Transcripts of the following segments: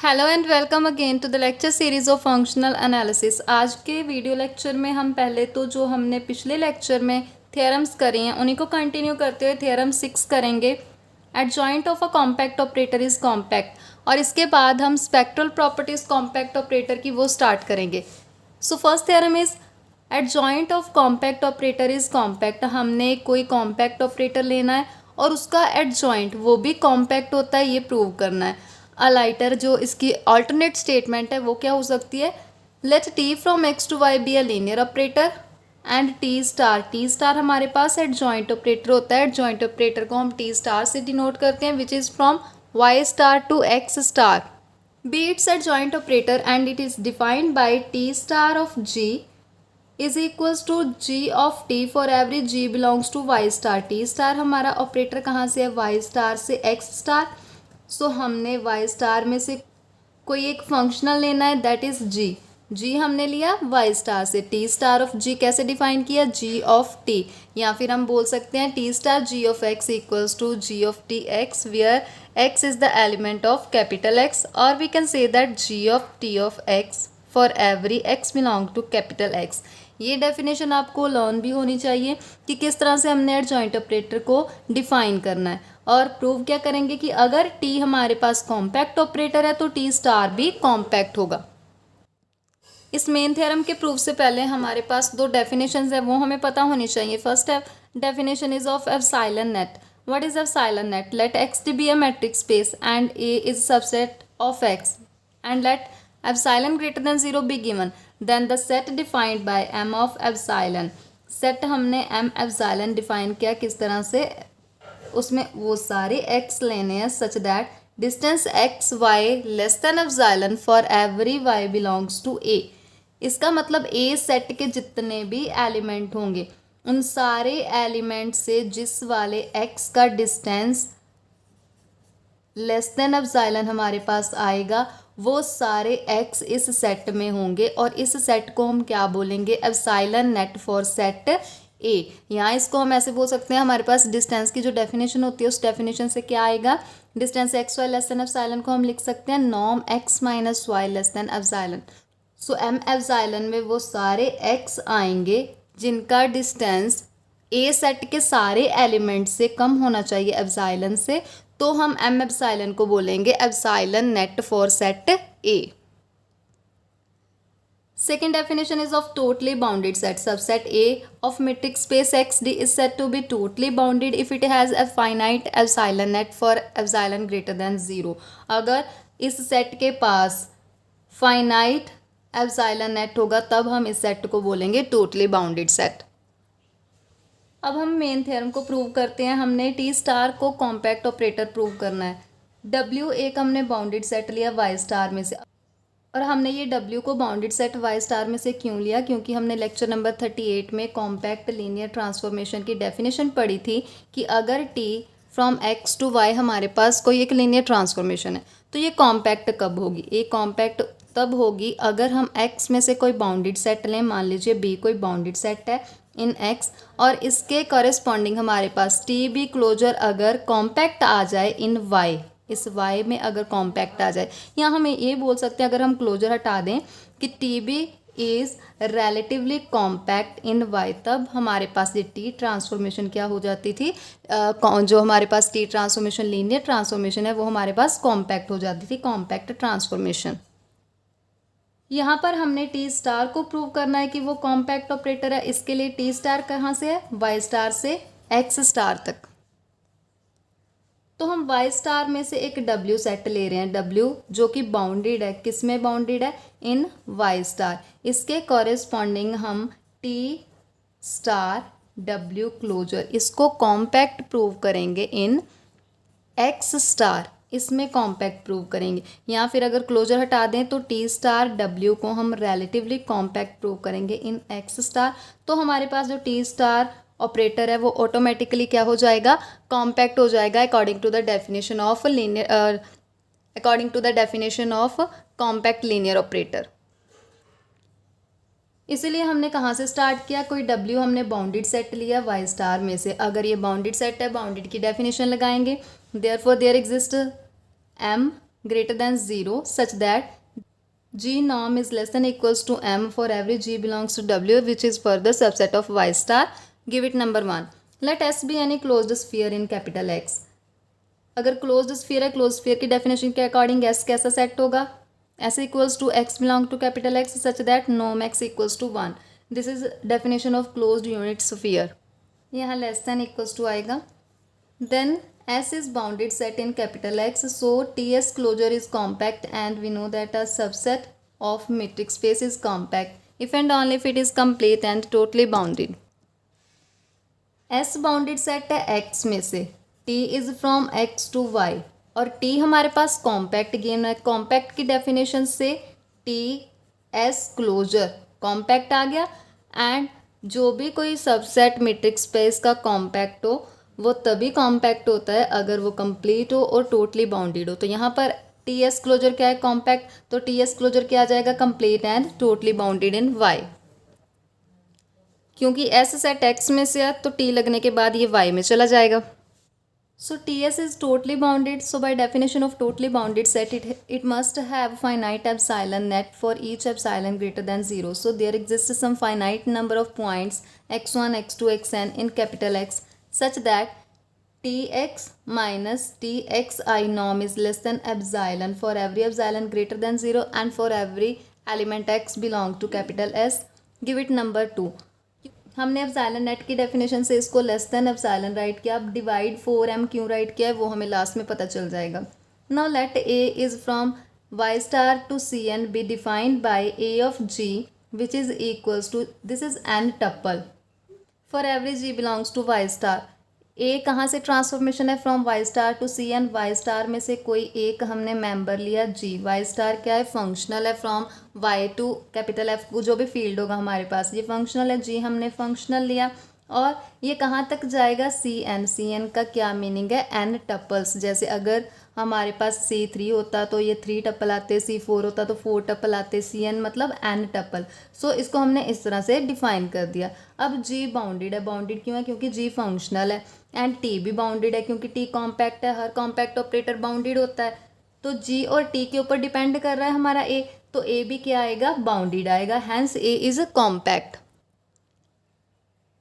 Hello and welcome again to the lecture series of functional analysis. आज के video lecture में हम पहले तो जो हमने पिछले लेक्चर में थ्योरम्स करी हैं उन्हीं को कंटिन्यू करते हुए थ्योरम 6 करेंगे। Adjoint of a compact operator is compact, और इसके बाद हम स्पेक्ट्रल प्रॉपर्टीज कॉम्पैक्ट ऑपरेटर की वो स्टार्ट करेंगे। So first theorem is adjoint of compact operator is compact. हमने कोई कॉम्पैक्ट ऑपरेटर लेना है और उसका एडजॉइंट वो भी कॉम्पैक्ट होता है, ये प्रूव करना है। अलाइटर जो इसकी अल्टरनेट स्टेटमेंट है वो क्या हो सकती है, let T from x to y be a linear operator and T star हमारे पास एडजॉइंट ऑपरेटर होता है। एडजॉइंट ऑपरेटर को हम टी स्टार से डिनोट करते हैं which is from Y star to X star. Be its adjoint operator and it is defined by T star of G is equals to G of T for every G belongs to Y star. T star हमारा operator कहाँ से है, Y star से X star. So हमने Y star में से कोई एक फंक्शनल लेना है दैट इज जी। जी हमने लिया वाई स्टार से। टी स्टार ऑफ जी कैसे डिफाइन किया, जी ऑफ टी, या फिर हम बोल सकते हैं T star G of X equals to G of T X where X is the element of capital X, और we can say that G of T of X for every X belong to capital X. ये definition आपको learn भी होनी चाहिए कि किस तरह से हमने एडजॉइंट ऑपरेटर को डिफाइन करना है। और प्रूव क्या करेंगे कि अगर टी हमारे पास कॉम्पैक्ट ऑपरेटर है तो टी स्टार भी कॉम्पैक्ट होगा। इस मेन थ्योरम के प्रूफ से पहले हमारे पास दो डेफिनेशंस है वो हमें पता होनी चाहिए। फर्स्ट है definition is of epsilon net. What is epsilon net, let X be a metric space and A is subset of X and let epsilon greater than 0 be given then the set defined by M of epsilon. Set हमने M epsilon define किया किस तरह से, उसमें वो सारे X लेने हैं such that distance X Y less than epsilon for every Y belongs to A. इसका मतलब ए सेट के जितने भी एलिमेंट होंगे उन सारे एलिमेंट से जिस वाले एक्स का डिस्टेंस लेस देन एप्सिलॉन हमारे पास आएगा वो सारे एक्स इस सेट में होंगे, और इस सेट को हम क्या बोलेंगे, एप्सिलॉन नेट फॉर सेट ए। यहाँ इसको हम ऐसे बोल सकते हैं, हमारे पास डिस्टेंस की जो डेफिनेशन होती है उस डेफिनेशन से क्या आएगा, distance X Y less than epsilon को हम लिख सकते हैं norm X minus Y less than epsilon. So M epsilon में वो सारे एक्स आएंगे जिनका डिस्टेंस ए सेट के सारे एलिमेंट से कम होना चाहिए एप्सिलॉन से, तो हम एम एप्सिलॉन को बोलेंगे epsilon net for set A. Second definition is of totally bounded set. Subset A of metric space XD is said to be totally bounded if it has a finite epsilon net for epsilon greater than 0. अगर इस set के पास finite epsilon net होगा तब हम इस set को बोलेंगे totally bounded set. अब हम मेन थ्योरम को प्रूव करते हैं। हमने टी स्टार को कॉम्पैक्ट ऑपरेटर प्रूव करना है। डब्ल्यू एक हमने बाउंडेड सेट लिया वाई स्टार में से, और हमने ये W को बाउंडेड सेट वाई स्टार में से क्यों लिया, क्योंकि हमने लेक्चर नंबर 38 में कॉम्पैक्ट लीनियर ट्रांसफॉर्मेशन की डेफिनेशन पढ़ी थी कि अगर T from X to Y हमारे पास कोई एक लीनियर ट्रांसफॉर्मेशन है तो ये कॉम्पैक्ट कब होगी, ये कॉम्पैक्ट तब होगी अगर हम X में से कोई बाउंडेड सेट लें। मान लीजिए B कोई बाउंडेड सेट है इन X और इसके कॉरेस्पॉन्डिंग हमारे पास टी बी क्लोजर अगर कॉम्पैक्ट आ जाए इन Y, इस y में अगर कॉम्पैक्ट आ जाए, या हम ये बोल सकते हैं अगर हम क्लोजर हटा दें कि T B is relatively compact in y, तब हमारे पास ये टी ट्रांसफॉर्मेशन क्या हो जाती थी, जो हमारे पास टी ट्रांसफॉर्मेशन लीनियर ट्रांसफॉर्मेशन है वो हमारे पास कॉम्पैक्ट हो जाती थी, कॉम्पैक्ट ट्रांसफॉर्मेशन। यहाँ पर हमने टी स्टार को प्रूव करना है कि वो कॉम्पैक्ट ऑपरेटर है। इसके लिए टी स्टार कहाँ से है, वाई स्टार से एक्स स्टार तक। तो हम वाई स्टार में से एक W सेट ले रहे हैं, W जो कि बाउंडेड है, किस में बाउंडेड है, इन वाई स्टार। इसके कॉरेस्पॉन्डिंग हम T स्टार W क्लोजर इसको कॉम्पैक्ट प्रूव करेंगे इन X स्टार, इसमें कॉम्पैक्ट प्रूव करेंगे। या फिर अगर क्लोजर हटा दें तो T स्टार W को हम रिलेटिवली कॉम्पैक्ट प्रूव करेंगे इन X स्टार। तो हमारे पास जो T स्टार ऑपरेटर है वो ऑटोमेटिकली क्या हो जाएगा, कॉम्पैक्ट हो जाएगा according to the definition of linear, according to the definition of compact linear operator. इसीलिए हमने कहाँ से स्टार्ट किया, कोई W हमने बाउंडेड सेट लिया वाई स्टार में से। अगर ये बाउंडेड सेट है, बाउंडेड की डेफिनेशन लगाएंगे, therefore there exist M greater than 0 such that G norm is less than equals to M for every G belongs to W which is further subset of Y star. Give it number 1. Let S be any closed sphere in capital X. अगर closed sphere है, closed sphere की definition के according S कैसा set होगा? S equals to X belong to capital X such that norm X equals to 1. This is definition of closed unit sphere. यहाँ less than equals to आएगा. Then S is bounded set in capital X, so TS closure is compact and we know that a subset of metric space is compact if and only if it is complete and totally bounded. S bounded set है X में से, T is from X to Y और T हमारे पास compact game है. compact की definition से T S closure compact आ गया and जो भी कोई subset metric space का compact हो वो तभी कॉम्पैक्ट होता है अगर वो कंप्लीट हो और टोटली बाउंडेड हो. तो यहाँ पर टी एस क्लोजर क्या है? कॉम्पैक्ट. तो टी एस क्लोजर क्या आ जाएगा? Complete and totally bounded in Y. क्योंकि एस सेट एक्स में से है तो टी लगने के बाद ये वाई में चला जाएगा. So T S is totally bounded. So by definition of totally bounded set it must have finite epsilon net for each epsilon greater than 0. So there exist some finite number of points x1 x2 xn in capital X such that Tx minus Txi norm is less than epsilon for every epsilon greater than 0 and for every element x belong to capital S. Give it number 2. हमने epsilon net की definition से इसको less than epsilon right किया. अब divide 4m क्यों right किया है वो हमें लास्ट में पता चल जाएगा. Now let a is from y star to cn be defined by a of g which is equals to this is n tuple for every g belongs to y star. A कहाँ से transformation है? From Y star to C N. Y star में से कोई एक हमने member लिया जी. Y star क्या है? फंक्शनल है. From Y to capital F जो भी फील्ड होगा हमारे पास ये फंक्शनल है. जी हमने फंक्शनल लिया और ये कहाँ तक जाएगा? C N. सी एन का क्या मीनिंग है? N tuples. जैसे अगर हमारे पास C3 होता तो ये 3 टप्पल आते, C4 होता तो 4 टप्पल आते. CN मतलब n टप्पल. सो इसको हमने इस तरह से डिफाइन कर दिया. अब G बाउंडेड है. बाउंडेड क्यों है? क्योंकि G फंक्शनल है. एंड T भी बाउंडेड है क्योंकि T कॉम्पैक्ट है. हर कॉम्पैक्ट ऑपरेटर बाउंडेड होता है. तो G और T के ऊपर डिपेंड कर रहा है हमारा A. तो A भी क्या आएगा? बाउंडेड आएगा. Hence A is compact.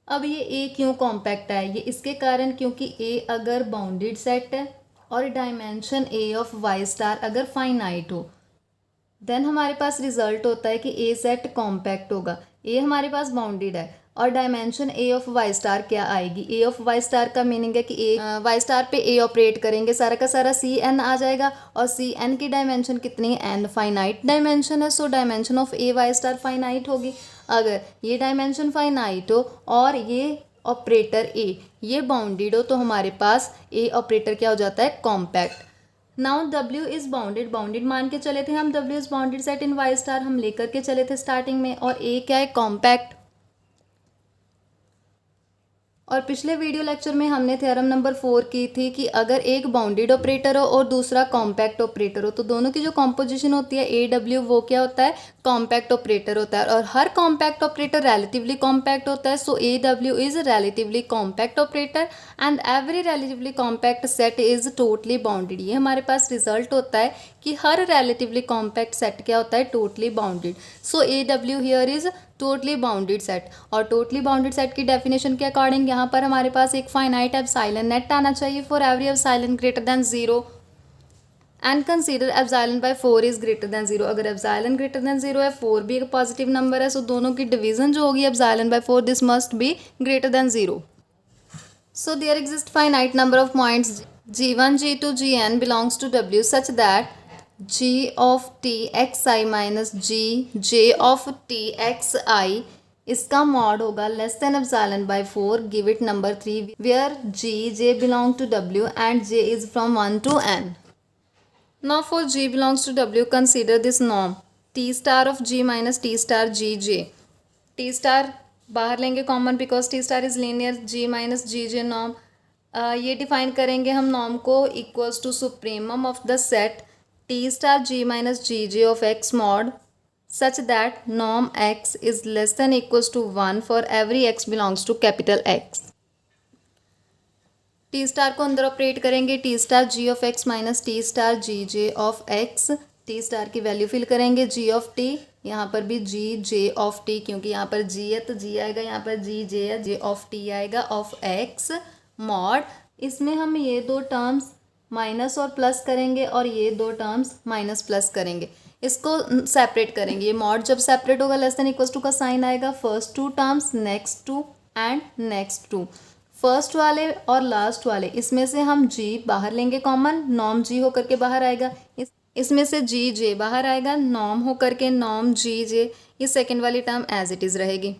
अब ये A क्यों कॉम्पैक्ट है? ये इसके कारण क्योंकि A अगर बाउंडेड सेट है और dimension A of Y star अगर फाइनाइट हो देन हमारे पास रिजल्ट होता है कि A सेट कॉम्पैक्ट होगा. A हमारे पास बाउंडेड है और dimension A of Y star क्या आएगी? A ऑफ वाई स्टार का मीनिंग है कि A वाई स्टार पे A ऑपरेट करेंगे सारा का सारा CN आ जाएगा और CN की डायमेंशन कितनी है? N फाइनाइट डायमेंशन है. So dimension of A Y star finite होगी. अगर ये डायमेंशन फाइनाइट हो और ये ऑपरेटर A ये बाउंडेड हो तो हमारे पास A ऑपरेटर क्या हो जाता है? Compact. Now W is bounded. Bounded मान के चले थे हम. W is bounded set in Y star हम लेकर के चले थे स्टार्टिंग में और A क्या है? कॉम्पैक्ट. और पिछले वीडियो लेक्चर में हमने थ्योरम नंबर 4 की थी कि अगर एक बाउंडेड ऑपरेटर हो और दूसरा कॉम्पैक्ट ऑपरेटर हो तो दोनों की जो कॉम्पोजिशन होती है AW वो क्या होता है? कॉम्पैक्ट ऑपरेटर होता है. और हर कॉम्पैक्ट ऑपरेटर रिलेटिवली कॉम्पैक्ट होता है. सो AW is relatively compact operator and every relatively compact set is totally bounded. ये हमारे पास रिजल्ट होता है कि हर रिलेटिवली कॉम्पैक्ट सेट क्या होता है? Totally bounded. So AW here is totally bounded set. और टोटली बाउंडेड सेट की डेफिनेशन के अकॉर्डिंग यहाँ पर हमारे पास एक फाइनाइट एप्सिलॉन नेट आना चाहिए for every epsilon greater than 0 and consider epsilon by 4 is greater than 0. अगर एप्सिलॉन ग्रेटर देन 0 है, 4 भी एक पॉजिटिव नंबर है, सो दोनों की डिवीजन जो होगी epsilon by 4 this must be greater than 0. So there exist finite number of points G1 G2 Gn belongs to W such that G of T xi माइनस G J of T xi इसका mod होगा less than epsilon by 4. Give it number 3 where G J belong to W and J is from 1 to n. Now for G belongs to W consider this norm T star of G minus T star G J. T star बाहर लेंगे common because T star is linear. G minus G J norm ये define करेंगे हम norm को equals to supremum of the set T star G minus Gj of X mod such that norm X is less than equals to 1 for every X belongs to capital X. T star को अंदर operate करेंगे, T star G of X minus T star G J of X. T star की value fill करेंगे, G of T, यहाँ पर भी जी J of T, क्योंकि यहाँ पर जी है तो जी आएगा, यहाँ पर जी जे है, जे ऑफ टी आएगा, ऑफ एक्स मॉड। इसमें हम ये दो टर्म्स माइनस और प्लस करेंगे और ये दो टर्म्स माइनस प्लस करेंगे, इसको सेपरेट करेंगे। ये मॉड जब सेपरेट होगा लेस देन इक्वल्स टू का साइन आएगा, first two terms next two and next two. First वाले और लास्ट वाले इसमें से हम जी बाहर लेंगे कॉमन, नॉर्म जी होकर के बाहर आएगा। इसमें से जी जे बाहर आएगा, नॉर्म होकर के नॉर्म जी जे, ये सेकेंड वाली टर्म एज इट इज़ रहेगी।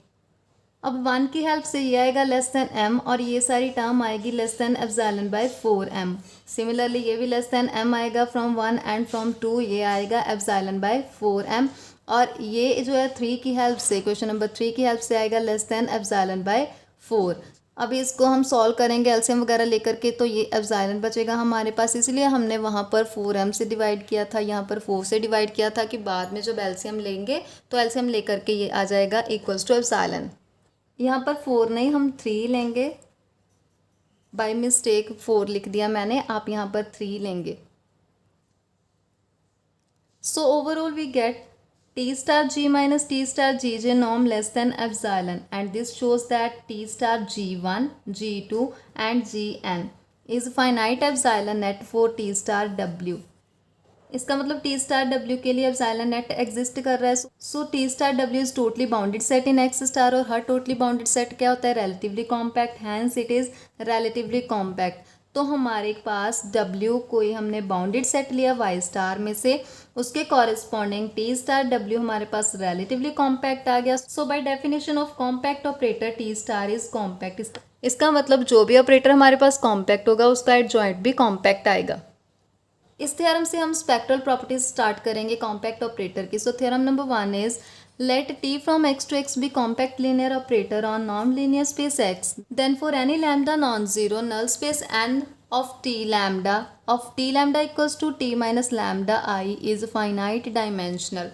अब 1 की हेल्प से ये आएगा लेस देन m और ये सारी टर्म आएगी less than epsilon bye 4m। Similarly ये भी लेस देन m आएगा फ्रॉम 1 एंड फ्रॉम 2 ये आएगा एप्सिलॉन बाय 4m। और ये जो है 3 की हेल्प से, क्वेश्चन नंबर 3 की हेल्प से आएगा लेस देन एप्सिलॉन बाय 4। अभी इसको हम सॉल्व करेंगे एलसीएम वगैरह लेकर के, तो ये एप्सिलॉन बचेगा हमारे पास, इसलिए हमने वहाँ पर 4m से डिवाइड किया था, यहाँ पर 4 से डिवाइड किया था कि बाद में जब एलसीएम लेंगे तो एलसीएम लेकर के ये आ जाएगा इक्वल्स टू एप्सिलॉन। यहाँ पर 4 नहीं हम 3 लेंगे, बाय मिस्टेक 4 लिख दिया मैंने, आप यहाँ पर 3 लेंगे। So overall we get T star G minus T star G J norm less than epsilon and this shows that T star G1, G2 and Gn is finite epsilon net for T star W। इसका मतलब T star W के लिए epsilon net exist कर रहा है। So T star W is totally bounded set in X star, और हर totally bounded set क्या होता है, relatively compact, hence it is relatively compact. तो हमारे पास डब्ल्यू कोई हमने बाउंडेड सेट लिया वाई स्टार में से, उसके कॉरेस्पॉन्डिंग टी स्टार डब्ल्यू हमारे पास रिलेटिवली कॉम्पैक्ट आ गया। So by definition of compact operator T star is compact. इसका मतलब जो भी ऑपरेटर हमारे पास कॉम्पैक्ट होगा उसका एडजॉइंट भी कॉम्पैक्ट आएगा। इस थ्योरम से हम स्पेक्ट्रल प्रॉपर्टीज स्टार्ट करेंगे कॉम्पैक्ट ऑपरेटर की। So theorem number 1 is let T from x to X be compact linear operator on non linear space X, then for any lambda non zero null space N of t lambda equals to t minus lambda I is finite dimensional।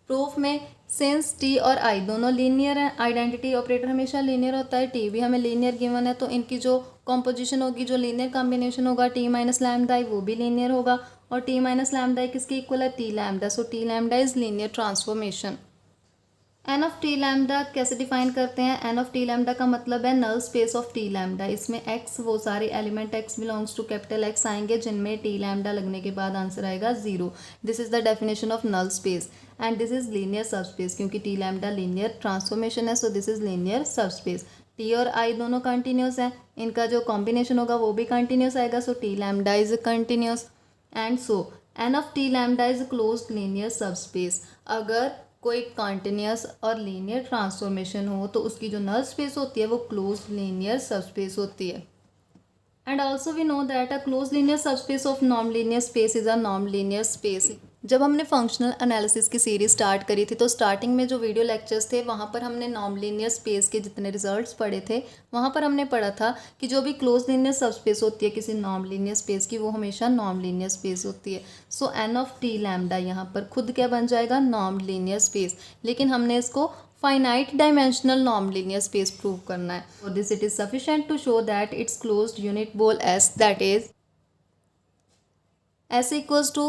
Proof में since t और i दोनों linear हैं, identity operator हमेशा linear होता है, t भी हमें linear given है, तो इनकी जो कॉम्पोजिशन होगी, जो लीनियर कॉम्बिनेशन होगा t माइनस लैम्डा आई वो भी लीनियर होगा, और t माइनस लैम्डा आई किसके इक्वल है, t lambda. So t lambda is linear transformation. N of T lambda कैसे डिफाइन करते हैं, एन ऑफ टी लैम्डा का मतलब है null space of T lambda. इसमें एक्स वो सारे element X belongs to capital X आएंगे जिनमें टी लैम्डा लगने के बाद आंसर आएगा 0। This is the definition of null space and this is linear subspace, क्योंकि टी लैम्डा लीनियर ट्रांसफॉर्मेशन है, so this is linear subspace. T और I दोनों कंटिन्यूस हैं, इनका जो कॉम्बिनेशन होगा वो भी कंटिन्यूस आएगा, so T lambda is continuous and so N of T lambda is closed linear subspace. अगर कोई कॉन्टिन्यूस और लीनियर ट्रांसफॉर्मेशन हो तो उसकी जो नल स्पेस होती है वो क्लोज्ड लीनियर सबस्पेस होती है। And also we know that a close linear subspace of non linear space is a non linear space. जब हमने फंक्शनल एनालिसिस की सीरीज स्टार्ट करी थी तो स्टार्टिंग में जो वीडियो लेक्चर्स थे वहाँ पर हमने नॉन लीनियर स्पेस के जितने रिजल्ट्स पढ़े थे वहाँ पर हमने पढ़ा था कि जो भी क्लोज लीनियर सबस्पेस होती है किसी नॉन लीनियर स्पेस की वो हमेशा नॉन लीनियर स्पेस होती है। सो एन ऑफ टी लैम्डा यहाँ पर खुद क्या बन जाएगा, नॉन लीनियर स्पेस, लेकिन हमने इसको finite dimensional non linear space prove करना है। For this it is sufficient to show that its closed unit ball S, that is S equals to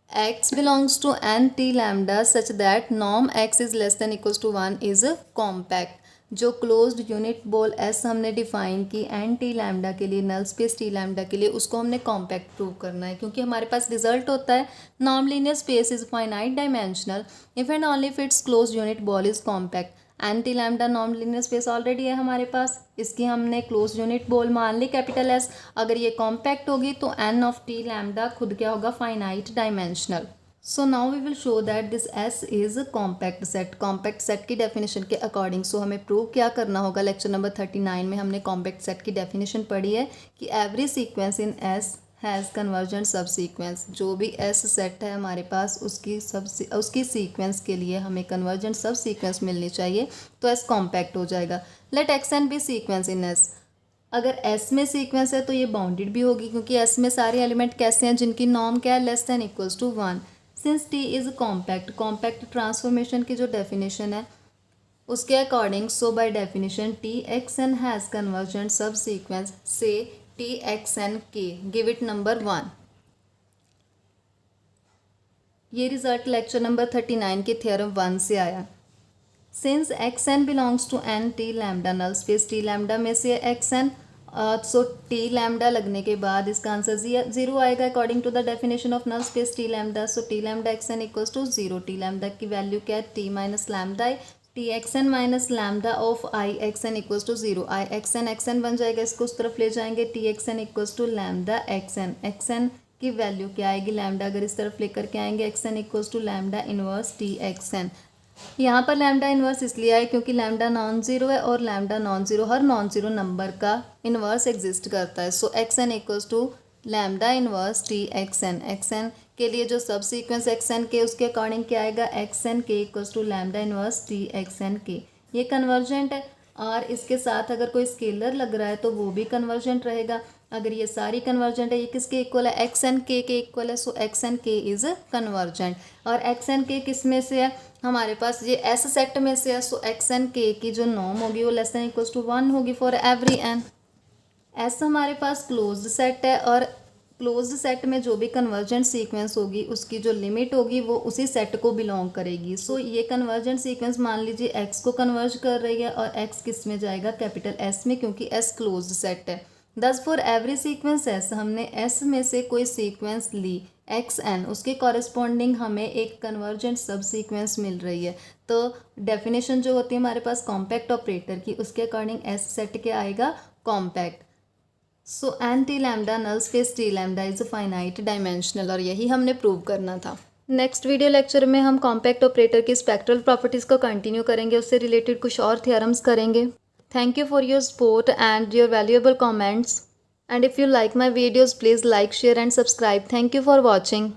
x belongs to n t lambda such that norm x is less than equals to 1 is compact। जो closed unit ball S हमने define की N T lambda के लिए, नल space T lambda के लिए, उसको हमने compact prove करना है, क्योंकि हमारे पास रिजल्ट होता है non linear space is finite dimensional if and only if its closed unit ball is compact. N T lambda non linear space already है हमारे पास, इसकी हमने क्लोज यूनिट बॉल मान ली कैपिटल एस। अगर ये कॉम्पैक्ट होगी तो एन ऑफ टी लैम्डा खुद क्या होगा, finite dimensional. So now we will show that this S is compact set. Compact set की डेफिनेशन के अकॉर्डिंग सो हमें प्रूव क्या करना होगा, लेक्चर नंबर 39 में हमने कॉम्पैक्ट सेट की डेफिनेशन पढ़ी है कि every sequence in S has convergent सब सीक्वेंस। जो भी एस सेट है हमारे पास उसकी सीक्वेंस के लिए हमें कन्वर्जेंट सब सीक्वेंस मिलनी चाहिए, तो एस कॉम्पैक्ट हो जाएगा। Let X N be sequence in S. अगर एस में सीक्वेंस है तो ये बाउंडेड भी होगी, क्योंकि एस में सारे एलिमेंट कैसे हैं जिनकी नॉर्म क्या है, less than equals to 1। Since T is compact, compact transformation की जो डेफिनेशन है उसके according, so by definition T X N has convergent subsequence से टी एक्स एन के, गिव इट नंबर 1। ये रिजल्ट लेक्चर नंबर 39 के theorem 1 से आया। Since X N belongs to N T lambda, null space T lambda में से X N, so T lambda लगने के बाद इसका आंसर 0 आएगा according to the definition of null space T lambda. So T lambda X N equals to 0। T lambda की value क्या है, T minus lambda I, T X N minus lambda of I X N equals to 0। I X N बन जाएगा, इसको उस तरफ ले जाएंगे, T X N equals to lambda X N की वैल्यू क्या आएगी, लैम्डा अगर इस तरफ लेकर के आएंगे, X N equals to lambda inverse T X N. यहाँ पर लैम्डा इन्वर्स इसलिए आए क्योंकि लैम्डा नॉन जीरो है और लैम्डा नॉन जीरो, हर नॉन जीरो नंबर का इन्वर्स एग्जिस्ट करता है। So X N equals to lambda inverse T X N के लिए जो सब सीक्वेंस एक्स एन के उसके अकॉर्डिंग क्या आएगा, एक्स एन के equals to lambda inverse T X N के। ये कन्वर्जेंट है और इसके साथ अगर कोई स्केलर लग रहा है तो वो भी कन्वर्जेंट रहेगा। अगर ये सारी कन्वर्जेंट है, ये किसके इक्वल है, एक्स एन के इक्वल है। सो एक्स एन के इज़ कन्वर्जेंट। और एक्स एन के किस में से है, हमारे पास ये एस सेट में से है। सो एक्स एन के की जो नॉर्म होगी वो लेस देन इक्वल्स टू 1 होगी फॉर एवरी एन। एस हमारे पास क्लोज्ड सेट है और क्लोज्ड सेट में जो भी कन्वर्जेंट सीक्वेंस होगी उसकी जो लिमिट होगी वो उसी सेट को बिलोंग करेगी। सो ये कन्वर्जेंट सीक्वेंस मान लीजिए एक्स को कन्वर्ज कर रही है और एक्स किस में जाएगा, कैपिटल एस में, क्योंकि एस क्लोज्ड सेट है। दस फॉर एवरी सीक्वेंस एस, हमने एस में से कोई सीक्वेंस ली एक्स एन, उसके कॉरेस्पॉन्डिंग हमें एक कन्वर्जेंट सब सीक्वेंस मिल रही है। तो डेफिनेशन जो होती है हमारे पास कॉम्पैक्ट ऑपरेटर की, उसके अकॉर्डिंग एस सेट क्या आएगा, compact. So N T lambda null space T lambda is finite dimensional, और यही हमने प्रूव करना था। नेक्स्ट वीडियो लेक्चर में हम कॉम्पैक्ट ऑपरेटर की स्पेक्ट्रल प्रॉपर्टीज़ को कंटिन्यू करेंगे, उससे रिलेटेड कुछ और थ्योरम्स करेंगे। Thank you for your support and your valuable comments. And if you like my videos, please like, share and subscribe. Thank you for watching.